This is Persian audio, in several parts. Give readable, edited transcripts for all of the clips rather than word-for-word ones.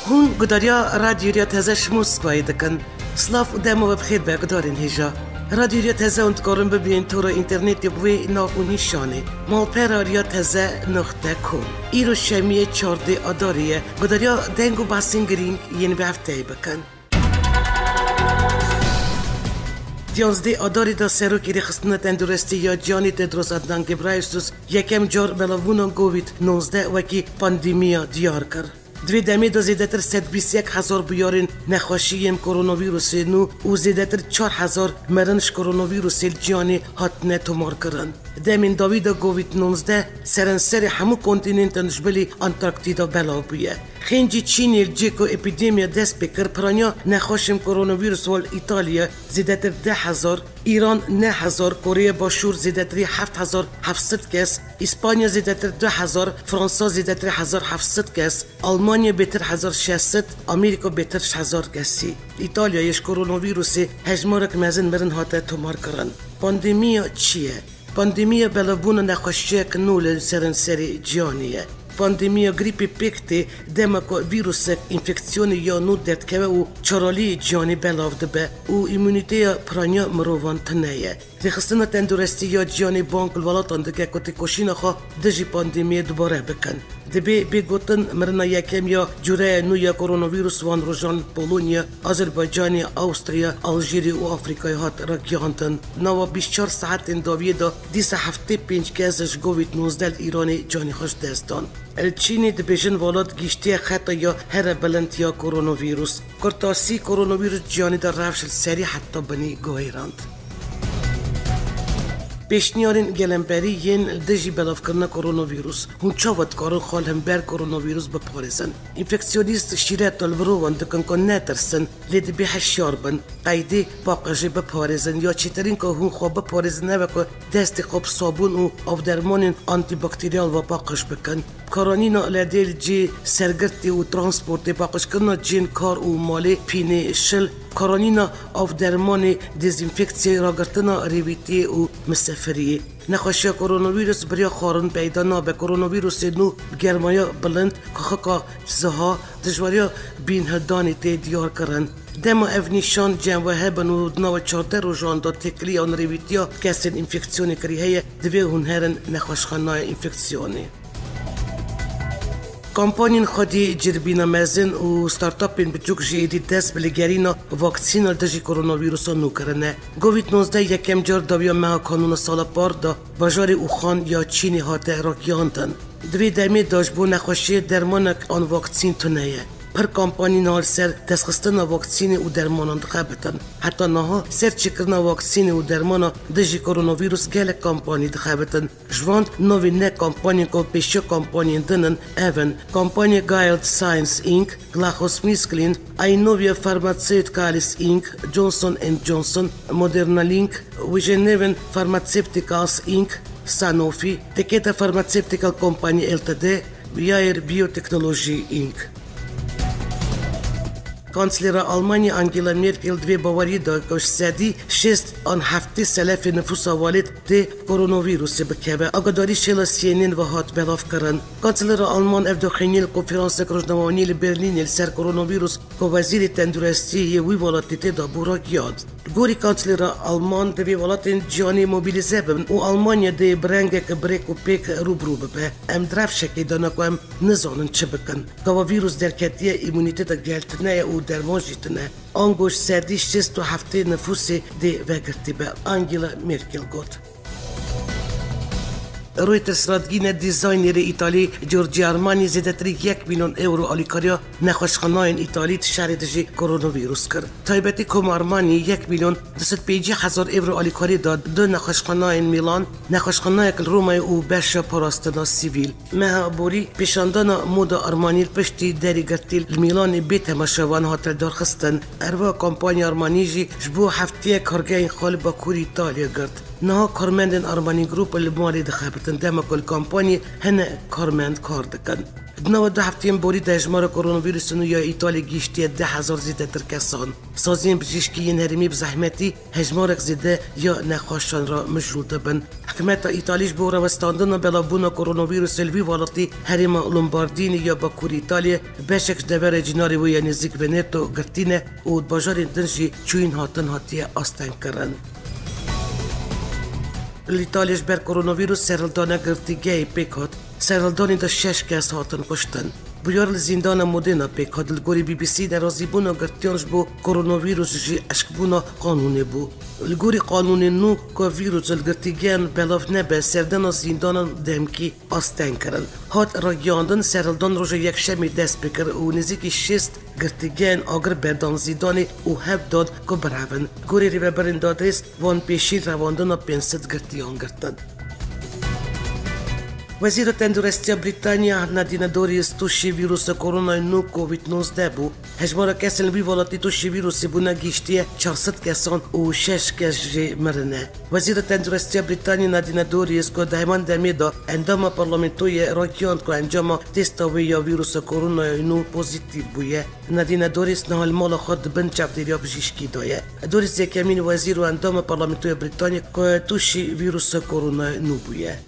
هون گداریا رادیویا تازش موسکوای دکن سلاف دمو بخیر بگدارین هجا رادیویا تازه اندکارن ببین تو را اینترنت بوی ناخونی شانه مالپراریا تازه نقطه کن ایرو شمیه 14 آداریه گداریا دنگو باسین گرینگ یعنی به هفته بکن 11 آداری دا سروکی رخصتنه تندرستی یا جانی تدرس ادنان گبرایستوس یکم جار بلاوونان کووید 19 وکی پاندیمیا دیار کرد. دوی دمی دا زیده تر 121,000 بیارین نخوشیم کرونا ویروس نو و زیده تر 4,000 مرنش کرونا ویروس جانی هاتنه تومار کرن. دمین داوی دا کووید 19 سرنسر همو کنتیننتنش بلی انتارکتیدا بلاو بیه. خنجی چینی الجیکو اپیدیمیا دست بکر پرانیا نخوشیم کرونا ویروس وال ایتالیا زیده تر 10,000 ایران 9,000 کره باشور زیده تر 7,700 کس اسپانیا زیده تر 2,000 فرانسا زیده تر 1,700 کس آلمانیا بهتر 1,600 امریکا بهتر 6,000 کسی ایتالیا یش کرونا ویروس هجمارک مزن مرن هاته تومار کرن پاندیمیا چیه؟ پاندیمیا بلابون نخوشیه کنول سرنسری جانیه پاندیمیا گریپی پکتی دمکو ویروس انفکسیون یا نو دردکوه و چرالی جانی بلاوده به و ایمونیته پرانیا مروان تنیه رخصتنه تندرستی یا جانی بانک الولاتان دکه کتی کشین خوا دجی پاندیمیا دوباره بکن دبی بگوتن مرنا یکم یا جوره نو یا کرونا ویروس وان روژان پولونیا آذربایجان آستریا آلژیری و آفریقای هات را گیانتن نوا 24 ساعت انداویه دا دیس هفته 5 کسش کووید 19 ایرانی جانی خوش دستان الچینی دبیجن والات گیشتی خطا یا هر بلند یا کرونا ویروس کرتاسی کرونا ویروس جانی در روش سری حتی بنی گویراند پیشنیارین گلمبری ین دژی بلاف کرنا کرونا ویروس هون چاوت کارن خال هم بر کرونا ویروس بپارزن انفکسیونیست شیرت البروان دکن کن نترسن لید به هشیار بن قیدی باقجه بپارزن یا چیترین که هون خواب بپارزن و که دست خوب صابون و آب درمان آنتی باکتریال و باقش بکن کارانینا لدیل جی سرگرتی و ترانسپورت باقش کرنا جین کار و مالی پینه شل کارانینا آف درمان دیزینفکسی راگرتنا ریویتی و مسافری نخوشی کرونا ویروس بریا خارن پیدا نا به کرونا ویروس نو گرمایا بلند که خکا زها دجواریا بین هدانی تی دیار کرن دما افنیشان جنوه هبن و نو 14 روزان دا تکلی آن ریویتیا کسین انفکسیونی کریه دوی هون هرن نخوشخانای انفکسیونی کمپانین خودی جربینا مزن و ستارتاپین بچوک جیدی دست بلگرینا واکسین دژی کرونا ویروس نو کرنه کووید 19 یکم جار داویا مها کانون سال پار دا بازار اوخان یا چینی هاته راکیانتن دوی دمی داش بو نخوشی درمانک آن واکسین تنیه پر کمپانی نال سر تسخستنا واکسین و درمان دخابتن حتی نها سر چکرنا واکسین و درمان دژی کرونا ویروس گله کمپانی دخابتن جوان نوی نه کمپانی کو پیشو کمپانی دنن اون کمپانی گایلد ساینس اینک گلاخوسمیسکلین اینوویا فارماسیوتیکالس اینک جونسون اند جونسون مودرنا لینک ویژنیون فارماسیوتیکالس اینک سانوفی تکیتا فارماسیوتیکال کمپانی التد بیایر بیوتکنولوژی اینک کانسلر آلمانی آنگلا مرکل دوی باوری دا کش سدی 6 آن هفته سلف نفوس والد ده کرونا ویروس بکبه آگاداری شلا سینین و هات بلاف کرن کانسلر آلمان افداخینیل کنفرانس روزنامه‌نامه‌ای برلین سر کرونا ویروس که وزیر تندرستی وی ولایت دا بوراک یاد گوری کانسلر آلمان دوی ولایت جانی موبیلیزه بن و آلمانیا ده برنگ که بریک و پیک روبرو ببه ام درف شکی دانا که ام نزانن چه بکن که ویروس در کتیه ایمونیته دا گلتنه و درمان جیتنه آنگوش سردی 67 نفوسی ده وگرتی به آنگلا مرکل گفت رویترز رادگین دیزاینر ایتالی جورجی آرمانی زیده تر 1 میلیون اورو آلیکاریا نخوشخانه‌های ایتالی شهر دژی کرونا ویروس کرد. تایبتی کم آرمانی 1,250,000 اورو آلیکاری داد دو نخوشخانه‌های میلان، نخوشخانه رومای او بشه پاراستنا سیویل. مهابوری پیشاندان مود آرمانی پشتی دریگرتی میلان بیت مشوان هاتل دارخستن. اروا کمپانی آرمانی جی جبو هفته کارگاه خال با کوری ایتالیا گرد. نه کارمندان آرمانی گروپ المالی دخابتن دم کل کمپانی هن کارمند کار دکن. دنو دو هفتیم بوری ده اجمار کرونا ویروس نو یا ایتالی گیشتی 10,000 زیده تر کسان سازین بجیشکی هرمی بزحمتی هجمارک زیده یا نخواشان را مشروطه بن حکمت ایتالیش بو روستاندن بلابون کرونا ویروس الوی والتی هرما لومباردین یا باکور ایتالیا بشک دور جناری و یا نزدیک ونیتو گرتینه و باجار دنجی چوین هاتن هاتیه آستن کرن الایتالیش بر کرونا ویروس سرلدانه گرتیگه پیکات سرلدانی دا 6 کس هاتن کشتن بیار زندان مدینا پیکات الگوری بی بی سی در رازیبونا گرتیانش بو کرونا ویروس جی اشکبونا قانونی بو الگوری قانونی نو که ویروس الگرتیگیان بلاف نبه سردن زندان دمکی آستن کرن هات را گیاندن سرلدان روژه یک شمی دست بکر و نزیکی 6 گرتیگیان آگر بردان زیدانی و هب داد که برهون گوری ری ببرین دادریس وان پیشی رواندن 500 گرتیان گرتن وزیر تندرستی بریتانیا نادینا دوریس توشی ویروس کرونا نو کووید 19 بو هجمار کسل وی والاتی توشی ویروس بونا گیشتی 400 کسان و 6 کس جی مرنه وزیر تندرستی بریتانیا نادینا دوریس که دایمان دمیدا اندام پارلمانتوی راکیاند که انجام تستاوی یا ویروس کرونا نو پوزیتیو بویه نادینا دوریس نهال مال خود بن چاپتریا بجیشکی دایه دوریس یکمین وزیر و اندام پارلمانتوی بریتانیا که توشی ویروس کرونا نو بویه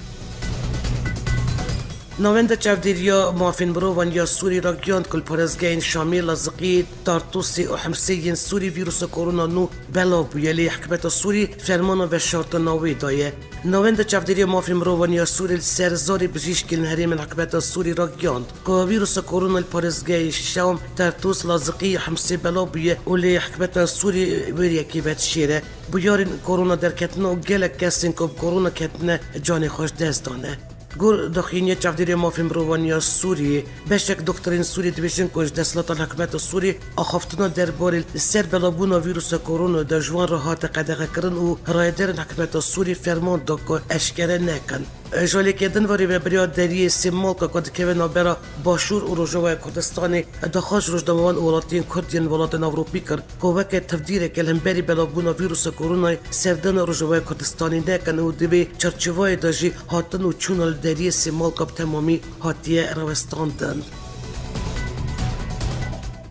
نوند چاودیریا مافین بروان یا سوری را گیاند کل پرزگین شامل لزقی تارتوسی و حمسیین سوری ویروس کرونا نو بلا بویلی حکمت سوری فرمان و شرط نوی دایه نوند چاودیریا مافین بروان یا سوری سرزاری بجیشکی الهریم حکمت سوری را گیاند که ویروس کرونا پرزگین شام تارتوس لزقی حمسی بلا بویه ولی حکمت سوری ویری کی بد شیره بیارین کرونا در کتنا گلک کسین که کرونا کتنا جان خوش دست دانه گور دخینی چاودیری مافین بروانیا سوری بشک دکترین سوری دویشن کش دستلات الحکمت سوری آخفتنا درباره سر بلابونا ویروس کرونا در جوان را هات قدغه کرن و رایدرن حکمت سوری فرمان دا که اشکره نکن جالی کدن وری به بریاد دریه سیمال که کد که نابرا باشور و روژوه کردستانی دخاش روژداموان اولاتین کردین ولاتن اوروپی کرد که وکه تفدیره که لنبری بلابونا ویروس کرونا سردن روژوه کردستانی نکن و دوی چرچوای داجی هاتن و چونال دریه سیمال که تمامی هاتیه روستاندن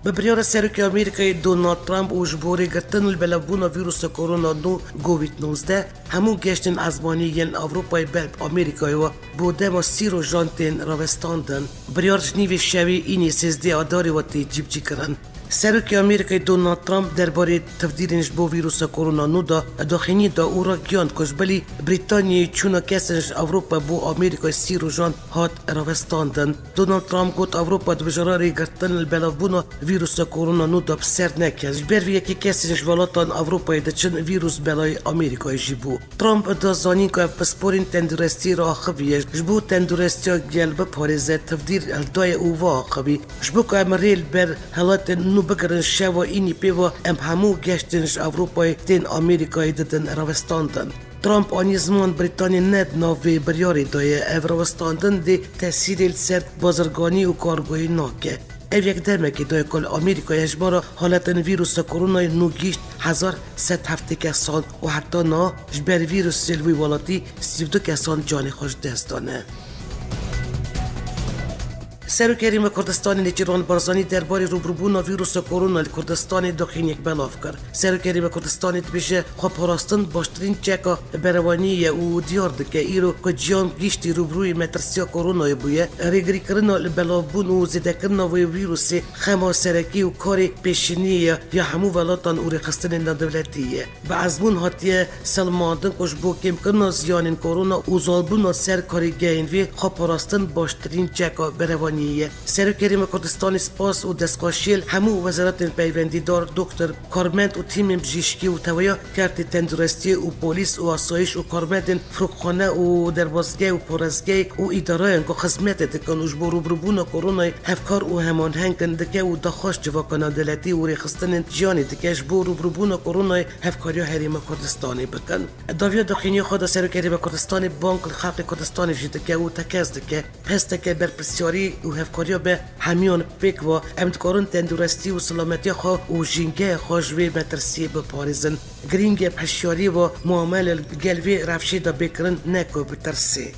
ببریار سرکی آمریکای دونالد ترامپ و جبوری گرتن البلابونا ویروس کرونا نو کووید 19 همون گشتن ازمانی ین اروپای بلب آمریکای و بوده ما سیرو جانتین روستاندن بریار جنیوی شوی اینی سیزده آداری و تی جیب جی کرن سرکی آمریکای دونالد ترامپ درباره تفدیرنش بو ویروس کرونا نو دا داخلی دا او را گیاند کش بلی بریتانیای چونا کسنش اروپا بو آمریکای سیرو جان هات روستاندن دونالد ترامپ گوت اروپا دو بجراری گرتن البلابونا ویروس کرونا نو دا بسر نکیز بر یکی کسنش ولاتان اروپای دا چن ویروس بلای آمریکای جیبو ترامپ دا زانین که پسپورین تندرستی را آخویه جبو تندرستی گلبه پارزه تفدیر الدای او آخوی جبو که امریل بر حالات نو بگرن شوا اینی پیوا ام همو گشتنش اروپای تین آمریکای دادن روستاندن ترامپ آنی زمان بریتانیا ند ناوی بریاری دایه او روستاندن دی تاثیر سر بازرگانی و کارگوهی ناکه او یک درمکی دای کل آمریکای اجبارا حالتن ویروس کرونا نو گیشت 1107 کسان و حتی نا جبر ویروس سلوی والاتی 32 کسان جان خوش دست دانه سروکریم کردستان نیچران بارزانی درباره روبروبونا ویروس کرونا کردستان داخل یک بلاف کرد. سروکریم کردستان تبیشه خواب پراستن باشترین چکا بروانی و دیار دکه ایرو که جیان گیشتی روبروی مترسیا کرونا بویه ریگری کرنا بلاف بون و زده کرنا و ویروس خما سرکی و کار پیشینیه یا همو ولاتان او رخستن ندولتیه. با ازمون هاتیه سلماندن کش بو کم کرنا زیان کرونا و زالبونا سر کاری گین وی خواب پراستن باشترین چکا بروانی سروکریم کردستان سپاس و دستقاشیل همو وزارت پیوندیدار دکتر کارمند و تیم بجیشکی و تویا کرد تندرستی و پلیس و آسایش و کارمند فروخانه و دربازگاه و پرزگاه و اداره که خدمت دکن اجبار روبروبونا کرونا هفکار و همان هنگن دکه و دخواش جواکان دلتی و رخصتن جیانی دکه اجبار روبروبونا کرونا هفکاری حریم کردستانی بکن داویا داخلی خود سروکریم کردستان بانک خلق کردستان جدکه و تکز دکه پس دکه برپرسیاری و هفکاری به همیان پیک و امتکارن تندرستی و سلامتی خواه و جنگه خوشوی مترسی بپارزن گرینگ پشیاری و معامل گلوی رفشی دا بکرن نکو بترسی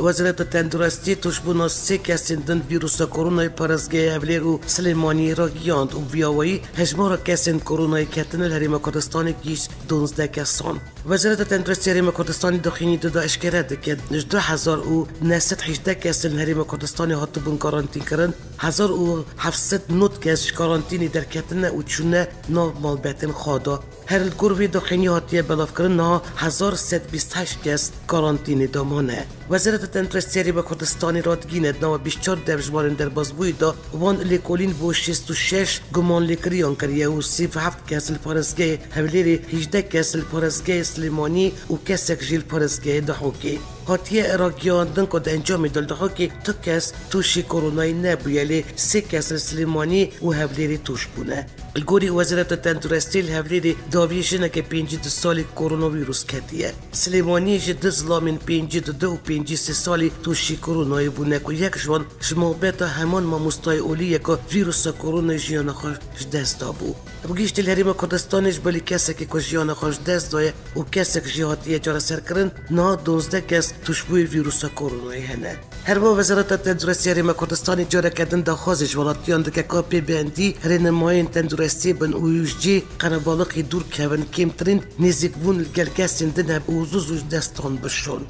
وزارت تندرستی توش بونا 3 کس دن ویروس کرونا پرزگاه اولیر و سلیمانی را گیاند و بیاوی هجمار کس کرونا کتن الهریم کردستان گیش 12 کسان. وزارت تندرستی هریم کردستان داخلی داده اشکره ده که 1918 کس الهریم کردستان هاتو بون کارانتین کرن 1709 کس کارانتینی در کتن و چونه نورمال بیتن خوادا. هر الگروه داخلی هاتیه بلاف کرن نه 1128 کس کارانتینی دامانه. وزارت تندرستی هریم کردستان رادگینه نو 24 دبجمارن در بازبوی دا وان لیکولین بو 66 گمان لیکریان کریه و 37 کس الپارزگاه هولیری 18 کس الپارزگاه سلیمانی و کسک جیل پارزگاه دحوکی. هاتیه راگیاندن کد انجام دل دحوکی تو کس توشی کرونای نبویلی 3 کس سلیمانی و هولیری توش بونه. الگوری وزارت تندرستی الهولیری داویشنه که 52 سالی کرونا ویروس کتیه. سلیمانی جد زلامین 52 و 53 سالی توشی کرونای بونه که یک جوان شمابت همان ما مستای اولیه که ویروس کرونا جیان خوش دست دابو. بگیشت الهریم کردستانش بلی کسی که جیان خوش دست دایه و کسی که جهاتیه جارا سر کرن نه 12 کس توش بوی ویروس کرونای هنه. هر با وزارت تندرستی هریم کردستانی جارا کردن داخوازش ولاتیان دکه کپی بندی رنماین تندرستی بن اویجی قنبالقی دور کون کمترین نزیک بون الگلگستین دنه اوزوز دستان بشون.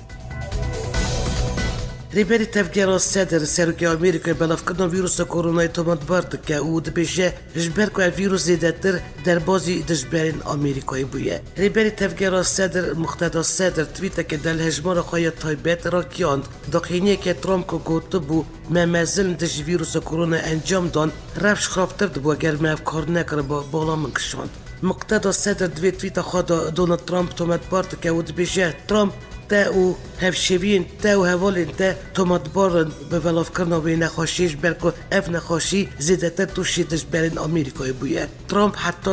ریبری تفکر صدر سرکی آمریکای بلاف کردن ویروس کرونا تومات برد که او دبیجه جبر که ویروس زیادتر در بازی دشبرین آمریکایی بوده. ریبری تفکر صدر مقتدا صدر توییت که دل هجمار خواهی تایبت را کیاند داخلی که ترامپ که گوته بو ممزل دش ویروس کرونا انجام دان رفش خرابتر دبو اگر مفکار نکر با بالا منکشاند. مقتدا صدر دوی توییت خواهد دونالد ترامپ تومات برد که او دبیجه ترامپ تا او هفشوین تا او هوالین تا تومات بارن به بلاف کرنا به نخوشیش برکو اف نخوشی زیده تر توشیدش برین آمریکای بویه. ترامپ حتی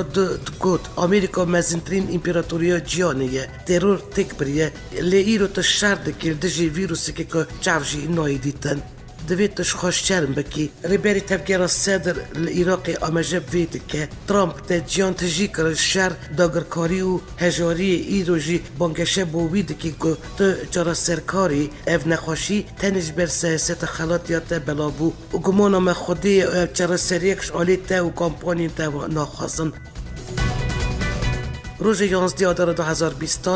گود آمریکا مزنترین امپراتوریا جیانیه ترور تک بریه لی رو تا شرد کردجی ویروسی که چافجی نایی دیتن دویتش خوش شرم بکی ریبری تفکر صدر العراقی آمجب وید که ترامپ تا جیان تجی کرد شر داگرکاری و هجاری ایروژی بانگشه بوید که تو جارا سرکاری اف نخوشی تنش بر سیاست خلاطیات بلابو و گمانم خودی جارا سریکش آلی تا و کامپانی تا ناخواستن. روز 11 آذر 2020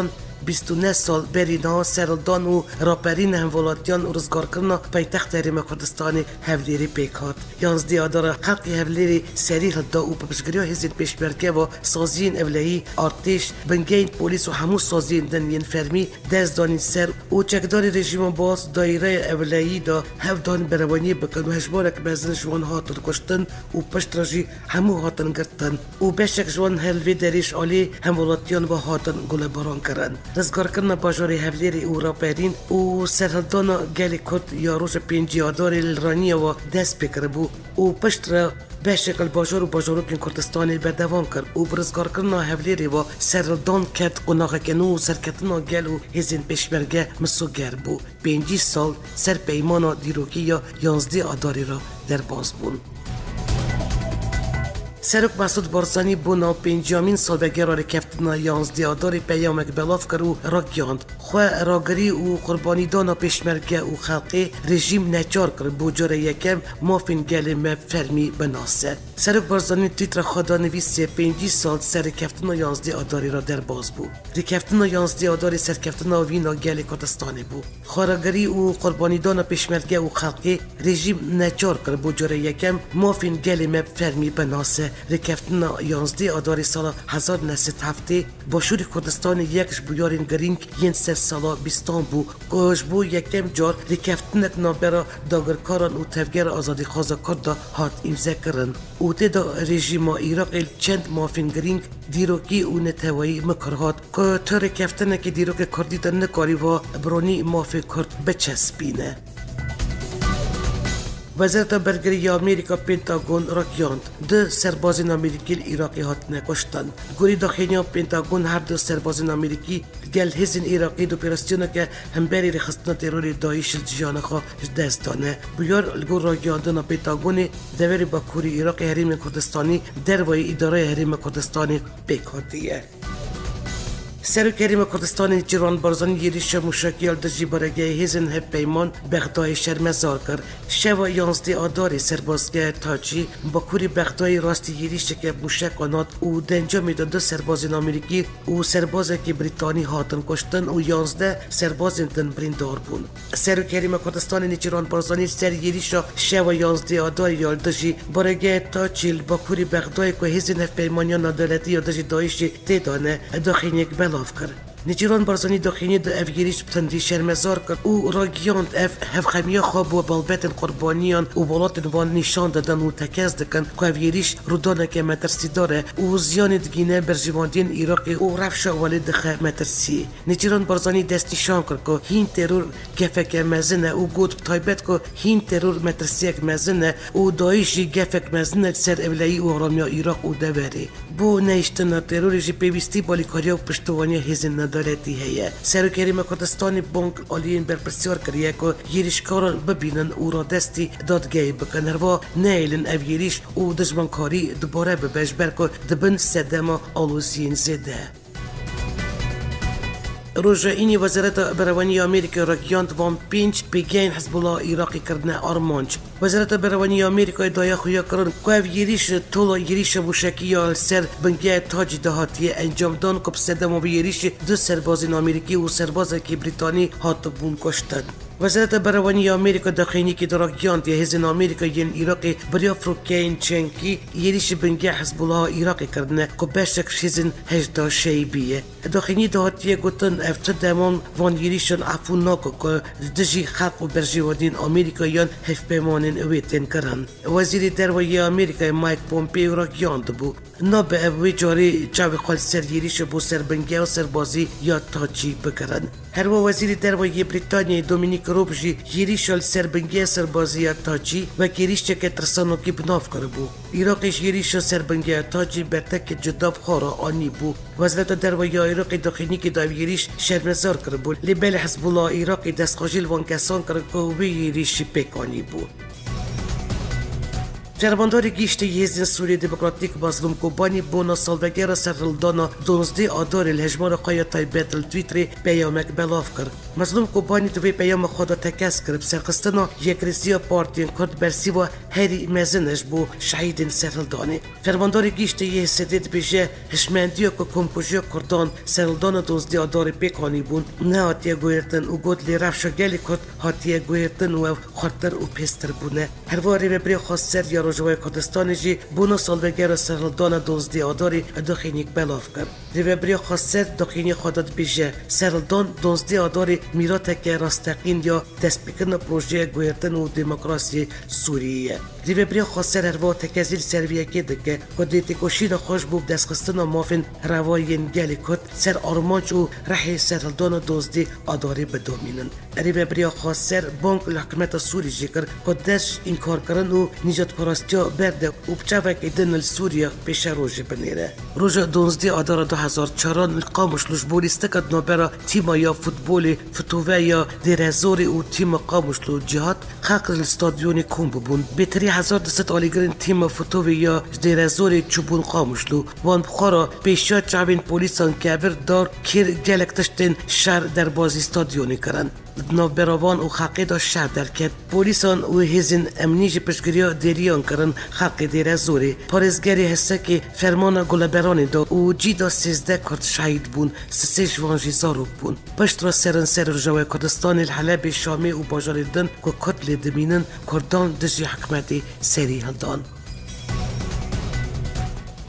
29 سال برینا سرلدان و راپرین همولاتیان و رزگار کرنا پایتخت هریم کردستان هفلیری پیکات. 11 آذر خلق هفلیری سریح دا و پشگری هزید پیشبرکه و سازین اولایی ارتش بنگین پلیس و همو سازین دنین فرمی دزدانی سر و چکداری رژیم باز دایره اولایی دا هفدان بروانی بکن و هجبارک بزن جوان هاتن کشتن و پشت رجی همو هاتن گرتن و بشک جوان هلوی دریش آلی همولاتیان و هاتن گل باران کرن. رزگار کردن باجوری هفلیری و راپرین و سرهلدان گلی کرد یا روش 5 آذر الرانی و دست بکر بو و پشت را به شکل باجورو کن کردستانی به دوام کرد و برزگار کردن هفلیری و سرهلدان کرد قناغ کنو و سرکتنا گل و هزین پیشبرگه مسوگر بو 5 سال سر پیمان دیروکی یا 11 آذر را در باز بون. سرک مسعود بارزانی بونا 50مین سالگرد را کفتنا 11 آذر پیامک بلاف کرد و را گیاند. خواه راگری و قربانی دانا پیشمرگه و خلقی رژیم نچار کرد بوجار یکم مافین گل فرمی بناسه. سرک بارزانی تیتر خدا نویس 5 سال سر کفتنا 11 آذر را در باز بود. ری کفتنا 11 آذر سر کفتنا وینا گل کردستانی بود. خواه راگری و قربانی دانا پیشمرگه و خلقی رژیم نچار کرد بوجار یکم مافین گل فرمی بناسه. رکفتنا 11 آذر سال 1907 با شوری کردستان یکش بیارین گرینگ ین سر سالا بیستان بو کاش بو یکم جار رکفتنک نابرا داگرکاران و تفگر آزادی خوازکار دا هات امضا کرن و دا رژیم عراق چند مافین گرینگ دیروکی و نتوایی مکرهات که تا رکفتنک دیروک کردی دا نکاری و برانی مافی کرد بچسبینه. وزارت برگری آمریکا پنتاگون را گیاند. 2 سربازان آمریکی عراقی هاتن کشتند. گوری داخلی پنتاگون هر 2 سربازان آمریکی گل هزین عراقی دو پیرستیونه که همبری رخصتنا تروری داعش جیان خوا دست دانه. بیار الگور را گیاندن پنتاگون دوری با کوری عراقی حریم کردستانی در وی اداره حریم کردستانی پیکاتیه. سرکریم کردستان جیران بارزانی یریش موشکیال دجی برگه هیزن هف پیمان بغدای شرمزار کرد. شوا 11 آدار سربازگاه تاجی با کوری بغدای راستی یریش که موشک آنات او دنجا میداد سربازین آمریکی و سرباز که بریتانی هاتن کشتن و 11 سربازین تن بریندار بون. سرکریم کردستان جیران بارزانی سر یریش شوا 11 آدار یال دجی برگه تاجی با کوری بغدای که هیزن هف پیمانیان عدالتی یا دجی دایشی تیدانه داخینیک بلاف کرد. نجیران بارزانی داخلی د افگیریش بتندی شرمزار کرد او راگیاند اف خمیه خواب و بالبت قربانیان و بالات وان نشان دادن و تکز دکن که افگیریش رودانه که مترسی داره و زیان دگینه برجواندین ایراقی و رفش والی دخه مترسی. نجیران بارزانی دست نشان کرد که هین ترور گفک مزنه و گود تایبت که هین ترور مترسیک مزنه و دایشی گفک مزنه سر اولایی و آرامیا ایراق و دوری. بو نیشتن تروری جی پیوستی بالیکاریا و پشتوانی هزین ندارتی هیه. سرکریم کردستان بانک آلین برپرسیار کریه که گیریشکاران ببینن او را دستی دادگاهی بکن هروا نیلن او گیریش و دجمنکاری دوباره ببش برکو دبن سدما آلوزین زده. روز اینی وزارت بروانی آمریکا راکیانت وان پینچ بگین حزب الله ایراقی کردن آرمانج. وزارت بروانی آمریکا دایا خویا کردن که یریش طول یریش موشکی سر بنگه تاج دهاتی انجام دان که بسدم و یریش دو سربازین آمریکی و سرباز که بریتانی هات بون کشتن. وزارت بروانی آمریکا داخلی که دراگیانت هزین آمریکا ین ایراقی بریا فروکین چنکی یریش بنگه حزب الله ایراقی کردن که بشک هزین هجدا شیبیه. داخلی دهاتی گوتن افت دمان وان یریشون عفو ناکو که دجی خلق و برجوادین آمریکایان هف پیمانین اویتین کرن. وزیر دروایی آمریکا مایک پومپیو راگیاند بو نابه اوی جاری چاوی خال سر یریش بو سر بنگه و سربازی یا تاجی بکرن. هر وزیر دروایی بریتانیا دومینیک روبجی یریشال سر بنگه سربازی یا تاجی و گیریش که ترسانو کی بناف کرده بو. ایراقیش یریش سر بنگه تاجی برتک جداب خورا آنی بو. وزارت دروایی ایراقی داخلی که داوی یریش شرمزار کرده بو. لیبل حزب الله ایراقی دستخوشیل وان کسان کرده که وی یریش پیکانی بو. فرماندار گیشت یزدین سوریه دموکراتیک مظلوم کوبانی بونا سالوگر سرلدانا 12 آدار الهجمار قایا تایبت التویتری پیامک بلاف کرد. مظلوم کوبانی دوی پیام خود تکس کرد سرقستنا یک رزیا پارتین کرد برسی و هری مزنش بو شهیدین سرلدانی. فرماندار گیشت یزدید بیشه هشمندیو که کمپوژیا کردان سرلدانا 12 آدار پیکانی بون نه هاتیه گویرتن و گود لی رفشا گلی کرد هاتیه گویرتن و خورتر و پیستر بونه. هر واری ببری خواست یا جوای کردستان جی بونا سالوگر سرلدان 12 آداری داخینیک بلاف کرد. ریوبری خاصت داخینی خودت بیشه سرلدان 12 آداری میرات که راستقین یا دست بکن پروژه گویرتن و دموکراسی سوریه. ریوبری خاصت هر وقت تکزیل سرویه که دکه کدیتی کشید خوش بود دستخستن و مافن روایین گلی کد سر آرمانج و رحی سرلدان 12 آداری بدومینن. ریوبری خاصت بانک الحکومت سوری جکر کدش این کار کردن و نجات پرستی برده و بچه ایدن سوریا پیش روژه بنیره. روژه 12 آدار 2004 قاموش لجبولی استکد نوبرا تیما یا فوتبولی فتوه یا دیرزوری و تیم قاموش لو جهات خلق الاستادیونی کن ببون. بهتری 1200 آلیگرین تیم فتوه یا دیرزوری چوبون قاموش لو وان بخارا پیشا چاوین پولیسان کبر دار کیر گلکتشتین شهر در بازی استادیونی کرن. نوبروان و خلقی دا شهر در کرد. پولیسان و هزین امنیج پشگریا دیریان کرن خلق دیر زوری. پارزگری هسته که فرمان گلبرانی دا و جی دا 13 کرد شهید بون 3 جوانجی زارو بون. پشت را سرن سر رجوه کردستان الحلب شامی و باجاریدن که کتل دمینن کردان دجی حکمتی سری هلدان.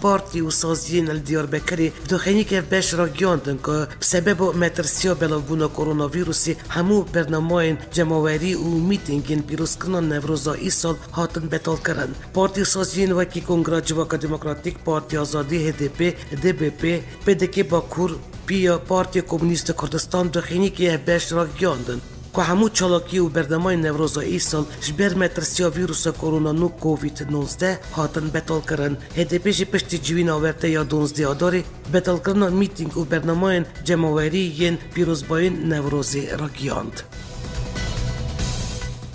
پارتی و سازیین الدیاربکری داخلی که بش را گیاندن که بسبب مترسیا بلاوبونا کرونا ویروسی همو برنامه‌ین جمعوری و میتینگین پیروز کنن نوروزا ای سال هاتن بتال کرن. پارتی سازیین وکی کنگره جواک دموکراتیک پارتی آزادی HDP DBP PDK باکور پیا پارتی کمونیست کردستان داخلی که بش را گیاندن. که همو چالاکی و برنامه نوروز ای سال جبر مترسیا ویروس کرونا نو کووید 19 هاتن بتال کرن. HDP جی پشتی جوین آورده یا 12 آداری بتال کرن میتینگ و برنامه جمعوری ین پیروز باین نوروزی را گیاند.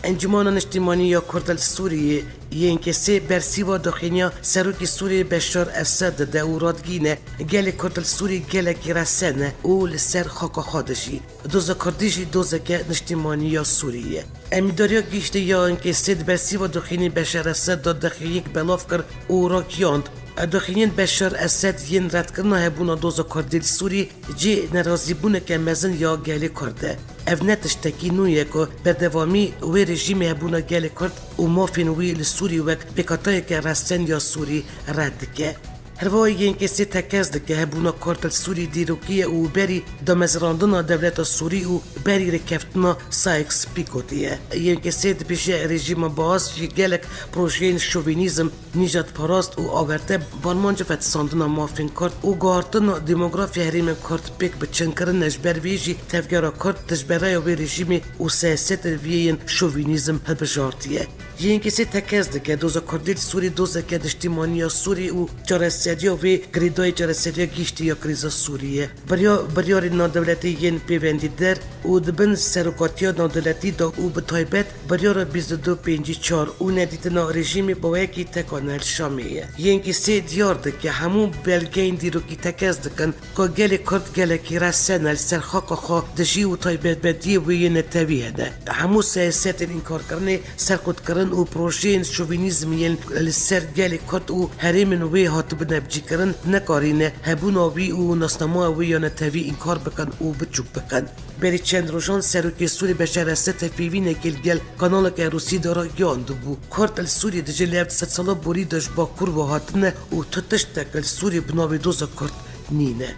انجمن اجتماعی یا کرد سوریه ین کسی برسیوا دخینیا سروکی سوریه بشار اسد دورادگینه گل کرد سوری گل کیرسنه او لسر خاک خادشی دوز کردیشی دوز که اجتماعی یا سوریه امیداریا گیشته یا اینکه سید برسیوا دخینی بشار اسد دخینیک بلاف کر او را کیاند دخینین بشار اسد ین رد کرنا هبونا دوز کردیل سوری جی نرازی بونه که مزن یا گلی کرده اف نتشتکی نویه که بردوامی وی رژیم هبونا گلی کرد و مافین وی لسوری وک بکاتای که رستن یا سوری رد که هر وای ین کسی تکز ده که هبونا کارتل سوری دیروکیه او بری دمزراندنا دولت سوری او بری رکفتنا سایکس پیکوتیه ین کسی دبیشه رژیم باز جی گلک پروژین شوینیزم نیجات پاراست او آورده بانمانج فتساندنا مافین کرد او گارتنا دموگرافی هریم کرد پیک بچن کرن نجبر ویجی تفگرا کرد تجبرای وی رژیم او سیاست ویین شوینیزم هلبجارتیه ین کسی تکز ده که دوزا کردیل سوری دوزا که اجتماعی سوری او جارستیا و گریدای جارستیا گیشتی یا کریزا سوریه بریاری نادولتی ین پیوندی در او دبن سروکاتیا نادولتی دا او بتایبت بریار 22-5-4 او ندیتنا رژیم باوکی تکانل شامیه ین کسی دیار ده که همون بلگین دیروکی تکز دکن که گل کرد گل کی رسنل سرخاک خوا دجی و تایبت بدی و ین تاویه ده همون سیاست انکار کرنه سرکوت کرن او پروژین شوینیزم ین لسر گل کرد او هریم وی هاتو بنبجی کرن نکارینه هبونا وی او ناسنما وی یا نتوی انکار بکن او بچوب بکن بری چند روزان سروکی سوری بشر است تفیوینه گل کانال که روسی دارا یاند بو کرد سوری دجلیفت 100 ساله بوری داش با کور و هاتنه او تتشتکل سوری بناوی دوزا کرد نینه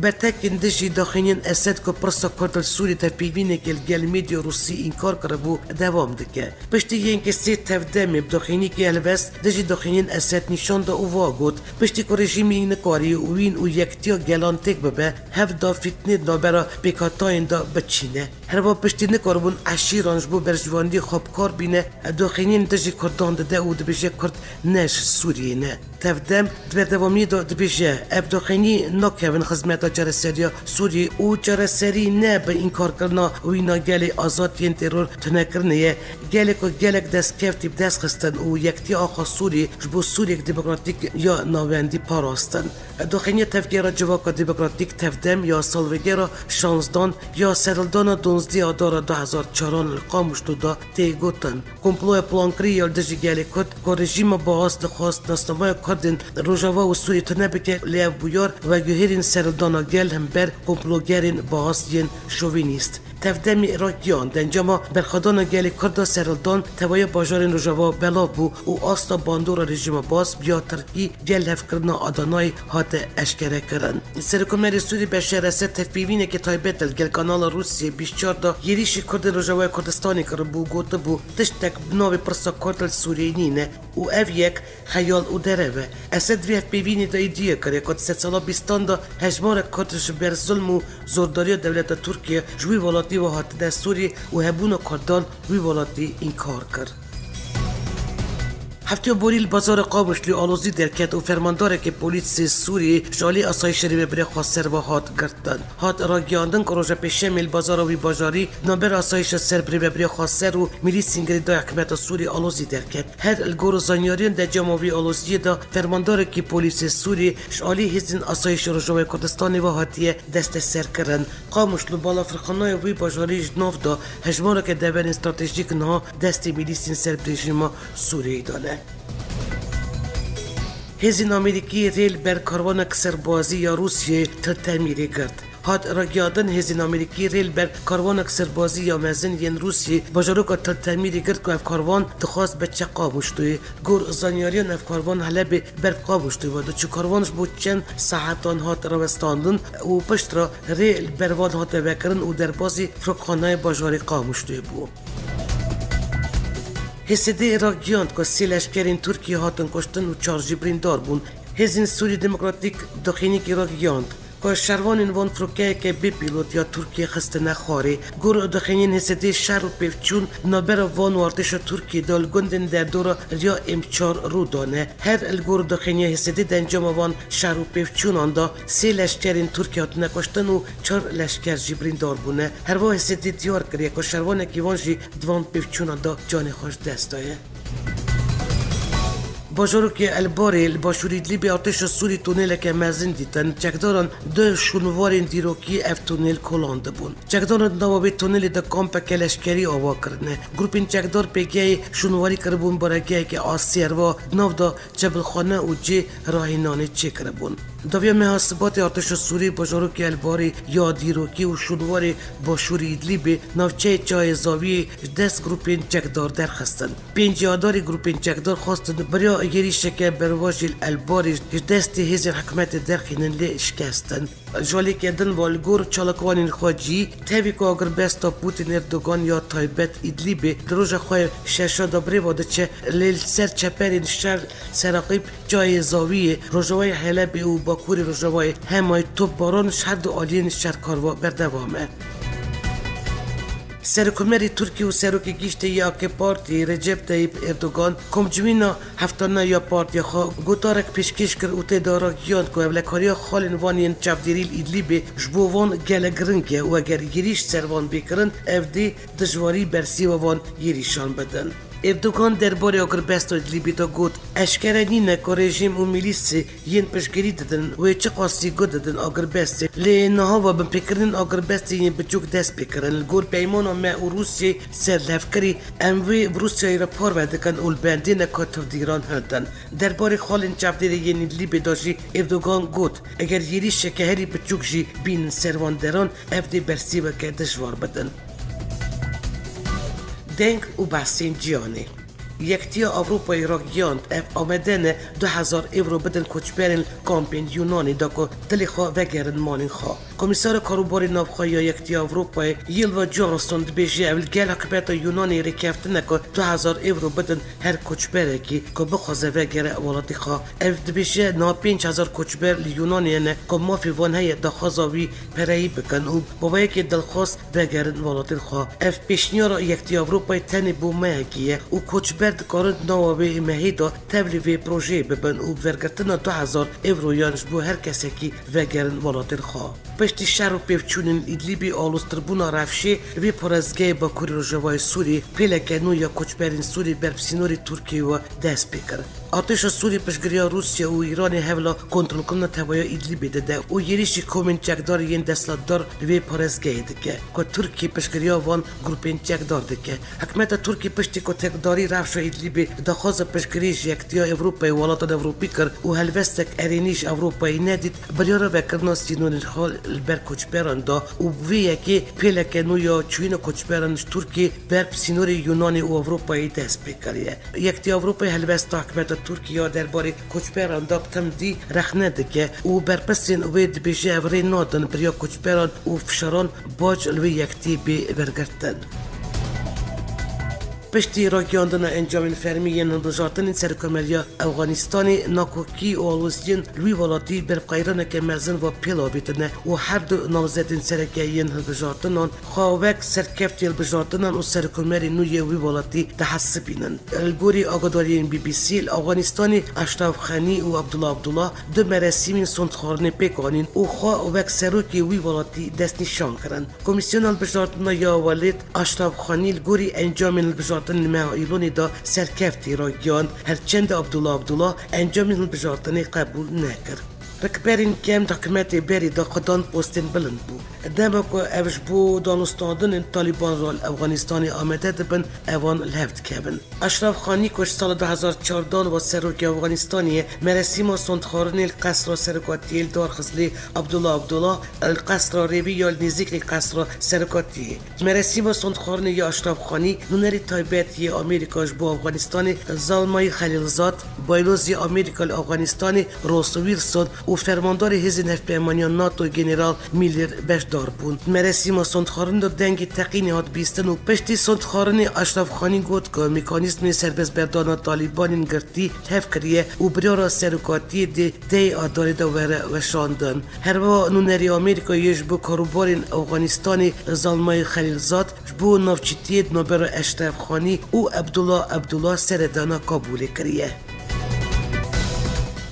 برتکن دجی داخلین اسد که پرسا کردل سوری تفیوینه گل میدیا روسی انکار کربو دوام دکه پشتی ین کسی تفدمی بداخلینی که الوست دجی داخلین اسد نشان دا او واگود پشتی که رژیمی نکاری وین او یکتیا گلان تک ببه هف دا فتنه دا برا بکاتاین دا بچینه هر با پشتی نکاربون عشیرانش بو برجواندی خوابکار بینه داخلین دجی کردان ده او دبیجه کرد نش سوریه نه تفدم دوامی دا دبیجه اب داخلینی نکهون خزمت جرسریا سوری او جرسری نه به این کار کرنا و اینا گلی آزاد ین ترور تنکرنیه گلک و گلک دست کفتی بدست خستن او یکتی آخا سوری جبو سوری دموکراتیک یا ناوندی پاراستن داخلی تفگیرا جواکا دموکراتیک تفدم یا سالوگیرا 16 یا سرلدان 12 آدار 2004 القامشتو دا تیگوتن کمپلوی پلانکری یا دجی گلی کد که رژیم باز دخواست ناسنمای کردن روژاوا و سوری تنبکه لیو بویار و گوهرین سرلدان گل هم بر کمپلوگرین باز ین شوینیست تفدمی راکیان دنجاما برخدان گل کرد سرلدان توای باجارین روژاوا بلا بو او آستا باندور رژیم باز بیا ترکی گل هف کرنا آدانای هات اشکره کرن سرکمری سوری بشر است تفیوینه که تایبتل گل کانال روسیه 24 دا یریشی کرد روژاوا کردستانی کر بو گوته بو تشتک بناوی پرسا کردل سورینینه او اف یک خیال او دروه اسد وی پیوینی دا ایدیه کره کد 3 سالا بیستان دا هجمار کدش بر ظلم و زورداری دولت ترکیه جوی ولاتی و هات دستوری و هبون کردان وی ولاتی انکار کرد هفته بوریل بازار قابشلی آلوزی درکت و فرمانداره که پلیس سوری شالی آسایش ری ببره خواستر و هات گردن هات را گیاندن که روژه پیشه میل بازار وی بازاری نابر آسایش سر بری ببره خواستر و میلی سینگری دا حکمت سوری آلوزی درکت هر الگور و زانیاریان در جامعوی آلوزی دا فرمانداره که پلیس سوری شالی هزین آسایش روژه کردستانی و هاتیه دست سر کرن قامشلو بالا فرخانای وی بازاری جناف دا هجماره که دبن استراتژیک نها دست میلی سین سر برژیما سوری دانه هزین آمریکی ریل بر کاروان سربازی یا روسیه تعمیر کرد. هات راگیادن هزین آمریکی ریل بر کاروان سربازی یا مزن ین روسیه باجاروکا تعمیر کرد که اف کاروان دخواست بچه قابوشتوی گور زانیاریان اف کاروان حلب بر قابوشتوی و چه کاروانش بود چند ساعتان هات روستاندن و پشت را ریل بروان هات وکرن و در بازی فرقخانه باجاری قابوشتوی بود. هسته راگیاند که سی لشکرین ترکیه هاتن کشتن و 4 جبرین دار بون. هزین سوری دموکراتیک دخینی که راگیاند که شروان وان ترکیه که بی پیلوت یا ترکیه خست نخاری گور دخینین حسدی شهر و پیفچون نابر وان وارتش ترکیه دال گندن در دور یا امچار رو دانه هر الگور دخینی حسدی دنجام وان شهر و پیفچون آندا 3 لشکرین ترکیه هات نکشتن و 4 لشکر جبرین دار بونه هر وا حسدی دیار کریه که شروان کی وانجی دوان پیفچون آندا جان خوش دست دایه باجاروکی الباری الباشوریدلی به آتش سوری تونل که مزین دیدن چکداران دو شنوارین دیروکی اف تونل کلانده بون چکداران نوابه تونل دا کامپ کلشکری آوا کرنه گروپین چکدار پیگه شنواری کربون برگه که آسیر و ناو دا جبلخانه و جه راهینانه چه کربون داویا محاسبات آتش سوری باجاروکی الباری یا دیروکی و شنواری باشوریدلی به نوچه چای زاوی دست گروپین چکدار درخستن پنج یاداری گروپین چکدار خواستن بریا گیری شکر برواج الباری دست هزار حکمت درخینن لی شکستن جالی کردن والگور چالکوانین خواجی تاوی که اگر بستا پوتین اردوگان یا تایبت ایدلیبه دروژ خواه ششا دابری واده چه لیل سر چپرین شهر سراقیب جای زاویه روژوای حلبی و باکوری روژوای همای توب باران شهر دو آلین شهرکاروا بردوامه سرکومری ترکیه و سروکی گیشت یا که پارتی رجب طیب اردوگان کمجوینا هفتانه یا پارتی خواه گوتارک پیشکش کر اوته دارا گیاند که اولکاری خالین وانین چابدیریل ایدلیبه جبووان گلگرنگه و اگر گیریش سروان بکرن افدی دجواری برسی وان گیریشان بدن اردوگان درباره آگربست و ایدلیبی دا گوت اشکره نینه که رژیم و میلیسی ین پشگری دادن و چه قاسی گو دادن آگربست لی نها و بپکرن آگربست ین بچوک دست بکرن لگور پیمان ما و روسیه سر لفکری اموی روسیه را پار ودکن اول بندین که تفدیران هردن درباره خالین چفدیر ین ایدلیبی داشی اردوگان گوت اگر یری شکهری بچوک جی بین سرواندران افدی برسی و که دشوار بدن دنگ و بحثین جیانی یکتی اروپای را گیاند اف آمدن 2000 اورو بدن کچبرین کامپین یونانی دا که دلی خواه وگرن مانین خواه کمیسار کاروباری نافخواه یا یکتی اروپای یلوا جانسون دبیجی اول گل حکمت یونانی رکفتنه که 2000 اورو بدن هر کچبره که بخوازه وگره والاتی خواه اف دبیجی نا 5000 کچبر لیونانی نه که مافی وان هی دا خوازاوی پرهی بکن و بابایی که دلخواست وگرن والاتی خواه اف پیشنیار یکتی اروپای تنی بومه گیه و کچبر کارند نوابه مهیدا تبلیغ پروژه ببن و ورگرتنا 2000 اورو یانش بو هر کسی که وگرن ولاتر خواه پشتی شهر و پیفچونین ایدلیبی آلوستربونا رفشه وی پرزگه با کوری روژوای سوری پیلکنو یا کچبرین سوری برپسینوری ترکیه و دست بکر آتش سوری پشگریا روسیه و ایران هولا کنترل کنن تویا ایدلیبی داده و یریشی کومن چکدار ین دستلاتدار وی پرزگه دکه که ترکیه پشگریا وان گروپین چکدار دکه حکمت ترکیه پشتی که تکداری رفشه ایدلیبی دخواز پشگریش یکتیا اروپای ولاتان اروپی کر و هلوستک ارینیش اروپایی ندید بریارا بکرنا سینون خال البر کچبران دا و وی یکی پیلکنو یا چوین کچبرانش ترکیه برپ سینور یونانی و اروپایی دست بکریه یکتیا اروپای هلوست حکمت ترکیه درباره کچبران دا تمدی رخنه دکه و برپسین وید بیجه اوری نادن بریا کچبران و فشاران باج الوی یکتی بی برگرتن پشتی را گیاندن انجام فرمی نندوزارتن سرکمریا افغانستانی ناکوکی و آلوزین لوی ولاتی بر قیران که مزن و پیلا بیتنه و هر دو نامزدین سرکیین هلبجارتنان خواهوک سرکفتی هلبجارتنان و سرکمری نوی وی ولاتی تحسبینن الگوری آگادارین بی بی سی افغانستانی اشرف خانی و عبدالله دو مراسمین سندخارن پیکانین و خواهوک سروکی وی ولاتی دست نشان کرن کمیسیون هلبجارتنا یا ولید اشرف خانی الگوری انجام هلبجارتن ایلونی دا سرکفتی را گیاند هرچند عبدالله انجام البجارتنی قبول نکرد رکبرین کم حکمت بری دا خدان پوستین بلند بود دما که اوش بو دانستادن طالبان را افغانستانی آمده دبن اوان لفت کبن اشرف خانی کش سال 2014 و سروک افغانستانی مراسم سندخارن القصر سرکاتی دار خزلی عبدالله القصر ریبی یا نزدیک قصر سرکاتی مراسم سندخارن یا اشرف خانی نونری تایبتی آمریکاش با افغانستانی زالمای خلیلزاد بایلوزی آمریکا افغانستانی روس ویلسون و فرماندار حزب نفت ناتو گنرال میلر بشدار بود. مراسم سندخارن دو دنگ تقین هات بیستن و پشتی سندخارن اشرف خانی گفت که مکانیزم سربست بردان طالبان گرتی حف کریه و برای سرکاتی دی آداری دوره و شاندن. هر و نونری آمریکا یش بو کاروبارین افغانستان زلمای خلیلزاد بو نوچیتید نوبر اشرف خانی و عبدالله سردانا قبول کریه.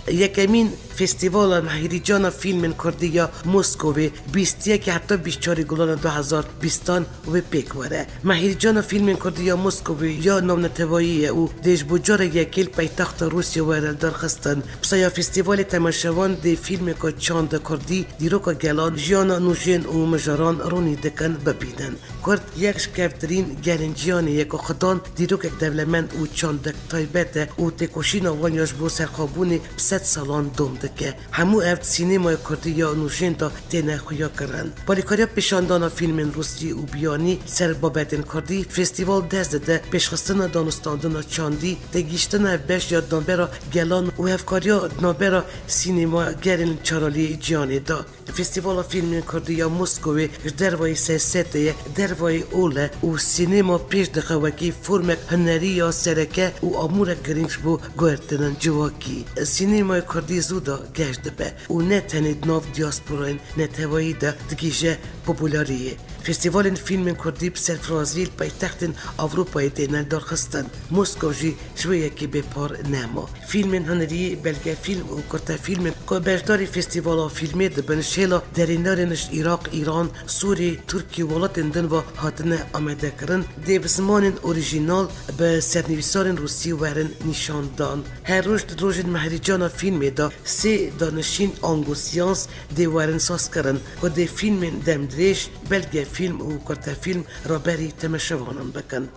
یکمین فستیوال مهیرجان فیلم کردی مسکو 21 حتی 24 گلان 2020 و پیک وره. مهیرجان فیلم کردی مسکو یا نامنتوایی او دیش بجار یکیل پایتخت روسیه ورل درخستن. بسیا فستیوال تماشاوان دی فیلم که چاند کردی دیروک گلان جیانا نوشین و مجاران رونی دکن ببینن. کرد یک شکفترین گرنجیان یک خدان دیروک یک دولمند و چاندک تایبت و تکوشین وانیاش بو سرخابون 100 سالان دوم که همو افت سینمای کردی یا نوشین تا تینه خویا کرن. باریکاریا پیشاندان فیلم روسی و بیانی سر بابتین کردی فستیوال دست ده پیشخستن دانستاندن چاندی دگیشتن اف بش یا دنبرا گلان و افکاریا دنبرا سینما گرین چارالی جیانی دا. فستیوال فیلم کردی یا مسکوی دروای سیسته دروای اوله و سینما پیش دخوکی فرمک هنری یا سرکه و امور گرینش بو گوهرتنن جواکی. سینما کردی زودا گشت به و نه تنید ناف دیاسپوراین نتوایی ده دگیجه پوپولاریه. فستیوال فیلم کردی بسر فرازیل پایتخت اروپای دینل درخستن. مسکو جی شویه که به پار نما. فیلم هنری بلکه فیلم و کرتا فیلم که برداری فستیوال فیلمی دبنشیلا درینارنش عراق، ایران، سوری، ترکی ولات اندن و هاتن آمده کرن دی بزمان اوریژینال به سرنویسان روسی ورن نشان دان. هر روز روز مهرجان فیلم دا سه دانشین آنگوسیانس دی ورن ساز کرن و دی فیلم دمدریش بلکه فیلم و کرتا فیلم را بری تماشاوانان بکن.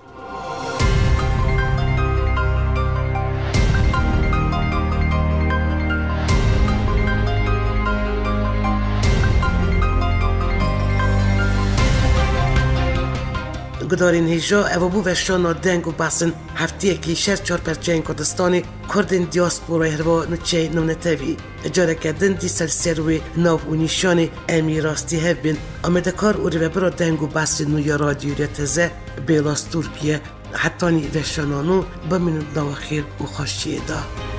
گدارین هیجا اوابو وشانا دنگ و باسن هفتیه که 64% کردستانی کردن دیاسپورا هروا نچه نونتوی اجاره کردن دی سلسروی ناو و نیشان امی راستی هف بین آمدکار او رو برا دنگ و باسن نویا رادیو رتزه بیلاس ترکیه حتانی وشانانو بمین نواخیر و خوشیه دا.